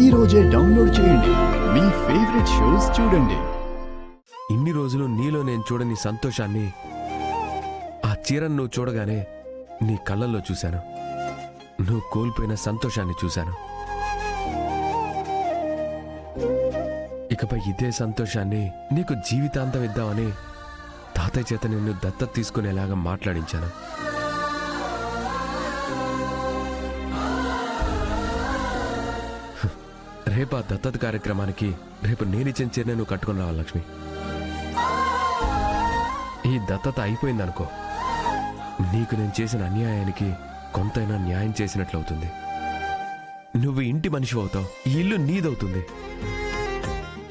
ఈ రోజే డౌన్లోడ్ చేయండి. మీ ఫేవరెట్ షోస్ చూడండి. ఇన్ని రోజులు నీలో నేను చూడని సంతోషాన్ని ఆ చీరను నువ్వు చూడగానే నీ కళ్ళల్లో చూశాను. నువ్వు కోల్పోయిన సంతోషాన్ని చూశాను. ఇకపై ఇదే సంతోషాన్ని నీకు జీవితాంతం ఇద్దామని తాతయ్య చేత నిన్ను దత్తత తీసుకునేలాగా మాట్లాడించాను. రేపు ఆ దత్తత కార్యక్రమానికి రేపు నేనిచ్చిన చీరనే నువ్వు కట్టుకుని రావాలి లక్ష్మి. ఈ దత్తత అయిపోయిందనుకో, నీకు నేను చేసిన అన్యాయానికి కొంతైనా న్యాయం చేసినట్లవుతుంది. నువ్వు ఇంటి మనిషి అవుతావు, ఈ ఇల్లు నీదవుతుంది.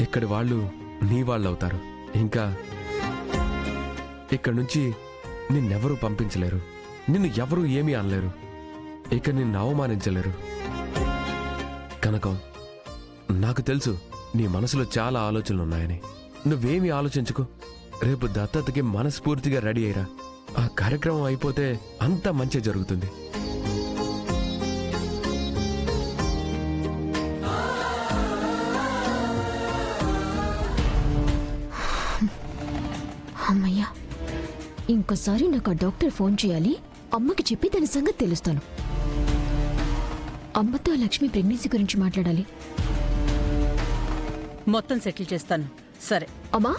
ఇక్కడి వాళ్ళు నీ వాళ్ళు అవుతారు. ఇంకా ఇక్కడి నుంచి నిన్నెవరూ పంపించలేరు, నిన్ను ఎవరూ ఏమీ అనలేరు, ఇక నిన్ను అవమానించలేరు. కనకం, నాకు తెలుసు నీ మనసులో చాలా ఆలోచనలున్నాయని. నువ్వేమీ ఆలోచించుకో. రేపు దత్తతకి మనస్ఫూర్తిగా రెడీ అయ్యిరా. ఆ కార్యక్రమం అయిపోతే అంతా మంచి జరుగుతుంది. అమ్మయ్యా, ఇంకోసారి నాకు ఆ డాక్టర్ ఫోన్ చేయాలి. అమ్మకి చెప్పి దాని సంగతి తెలుస్తాను. అమ్మతో లక్ష్మి ప్రెగ్నెన్సీ గురించి మాట్లాడాలి. మొత్తం సెటిల్ చేస్తాను. సరే అమ్మా,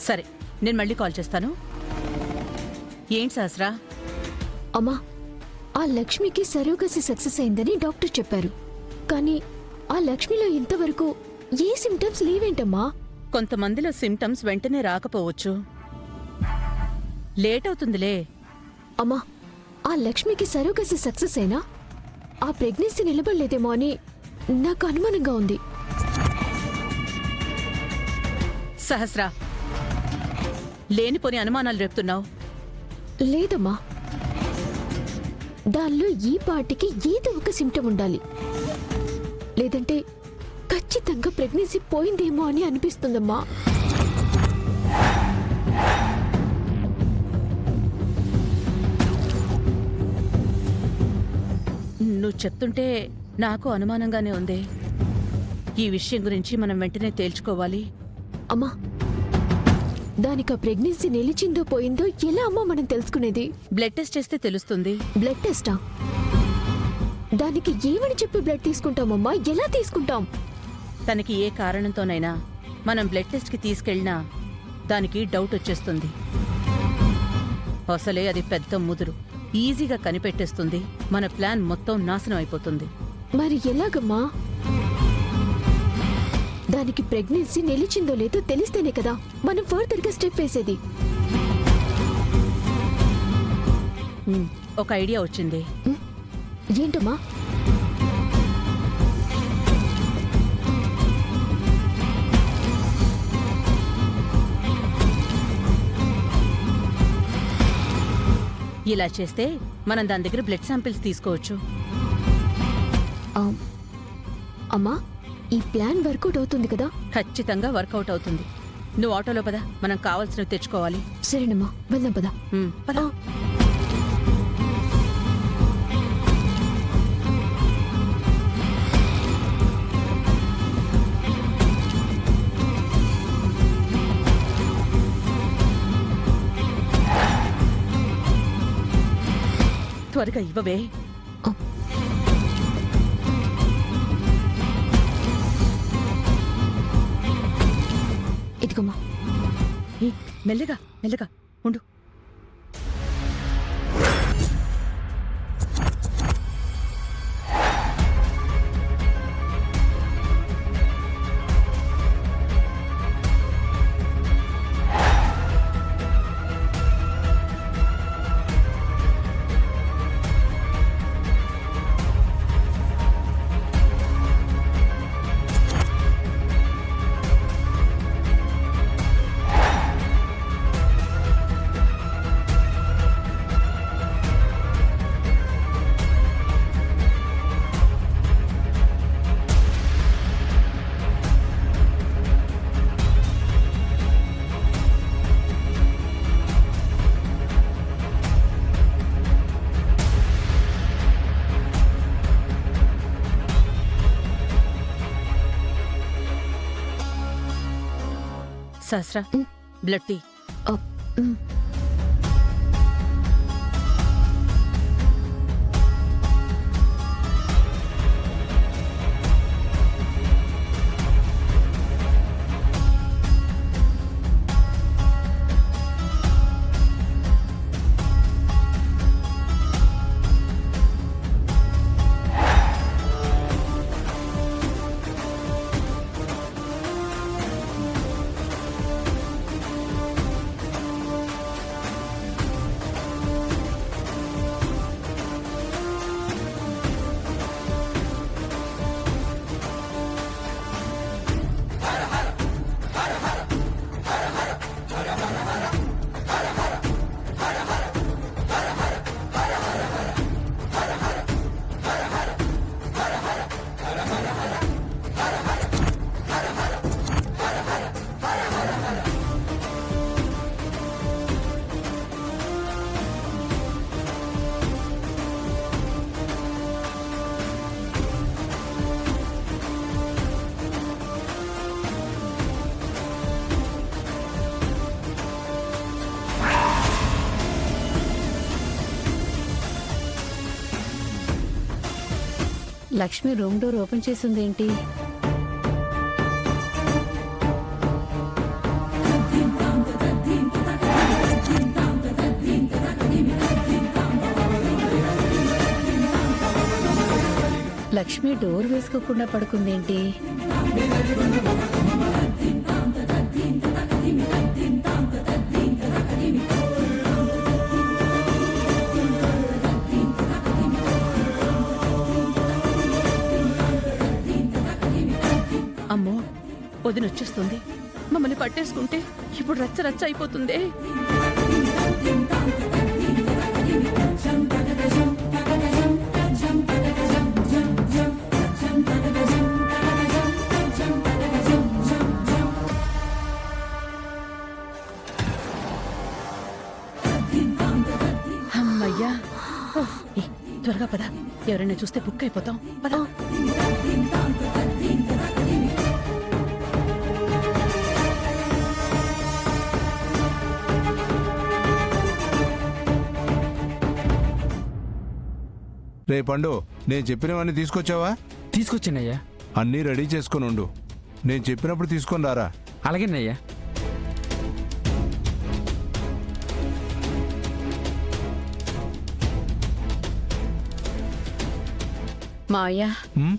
సరే, నేను మళ్ళీ కాల్ చేస్తాను. ఏంటి సహస్రా? అమ్మా, ఆ లక్ష్మికి సరోగసి సక్సెస్ అయిందని డాక్టర్ చెప్పారు. కానీ ఆ లక్ష్మిలో ఇంతవరకు ఏ సిమ్టమ్స్ లేవేంటమ్మా? కొంతమందిలో సిమ్టమ్స్ వెంటనే రాకపోవచ్చు, లేట్ అవుతుందిలే. అమ్మా, ఆ లక్ష్మికి సరోగసి సక్సెస్ అయినా ఆ ప్రెగ్నెన్సీ నిలబడలేదేమో అని నాకు అనుమానంగా ఉంది. సహస్రా, లేనిపోని అనుమానాలు రేపుతున్నావు. లేదమ్మా, దానిలో ఈ పార్టీకి ఏదో ఒక సిమ్టమ్ ఉండాలి. లేదంటే ఖచ్చితంగా ప్రెగ్నెన్సీ పోయిందేమో అని అనిపిస్తుందమ్మా. నువ్వు చెప్తుంటే నాకు అనుమానంగానే ఉంది. ఈ విషయం గురించి మనం వెంటనే తేల్చుకోవాలి. అమ్మా, దానికి ఆ ప్రెగ్నెన్సీ నిలిచిందో పోయిందో ఎలా అమ్మా మనం తెలుసుకునేది? బ్లడ్ టెస్ట్ చేస్తే తెలుస్తుంది. బ్లడ్ టెస్టా? దానికి ఏమని చెప్పి బ్లడ్ తీసుకుంటామమ్మా? ఎలా తీసుకుంటాం? తనకి ఏ కారణంతోనైనా మనం బ్లడ్ టెస్ట్కి తీసుకెళ్ళినా దానికి డౌట్ వచ్చేస్తుంది. అసలే అది పెద్ద ముదురు, ఈజీగా కనిపెట్టేస్తుంది. మన ప్లాన్ మొత్తం నాశనం అయిపోతుంది. మరి ఎలాగమ్మా? దానికి ప్రెగ్నెన్సీ నిలిచిందో లేదో తెలిస్తేనే కదా మనం ఫర్దర్గా స్టెప్ వేసేది. ఒక ఐడియా వచ్చింది. ఏంటమ్మా? ఇలా చేస్తే మనం దాని దగ్గర బ్లడ్ శాంపిల్స్ తీసుకోవచ్చు. అమ్మా, ఈ ప్లాన్ వర్కౌట్ అవుతుంది కదా? ఖచ్చితంగా వర్కౌట్ అవుతుంది. నువ్వు ఆటోలో పద, మనం కావాల్సినవి తెచ్చుకోవాలి. సరేనమ్మా, వెళ్దాం పద. పద. త్వరగా ఇవ్వవే. ఇదిగమ్మా. మెల్లగా మెల్లగా ఉండు. Sahasra blood tea. మ్. లక్ష్మి రూమ్ డోర్ ఓపెన్ చేసిందేంటి? లక్ష్మి డోర్ వేసుకోకుండా పడుకుందేంటి? అమ్మో, వదినొచ్చేస్తుంది. మమ్మల్ని పట్టేసుకుంటే ఇప్పుడు రచ్చ రచ్చ అయిపోతుందే. అమ్మయ్యా, ఓహ్, ఏ, త్వరగా పద, ఎవరైనా చూస్తే బుక్ అయిపోతాం. పద. రే పండు, నేను చెప్పినవన్నీ తీసుకొచ్చావా? తీసుకొచ్చానయ్యా. అన్నీ రెడీ చేసుకొని ఉండు. నేను చెప్పినప్పుడు తీసుకొని రారా. అలాగేనయ్యా. మావయ్య, ఉమ్,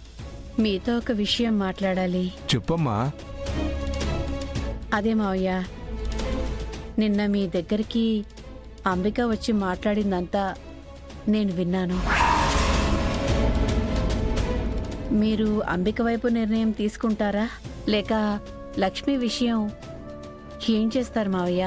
మీతో ఒక విషయం మాట్లాడాలి. చెప్పమ్మా. అదే మావయ్య, నిన్న మీ దగ్గరికి అంబిక వచ్చి మాట్లాడిందంతా నేను విన్నాను. మీరు అంబిక వైపు నిర్ణయం తీసుకుంటారా లేక లక్ష్మి విషయం ఏం చేస్తారు మావయ్య?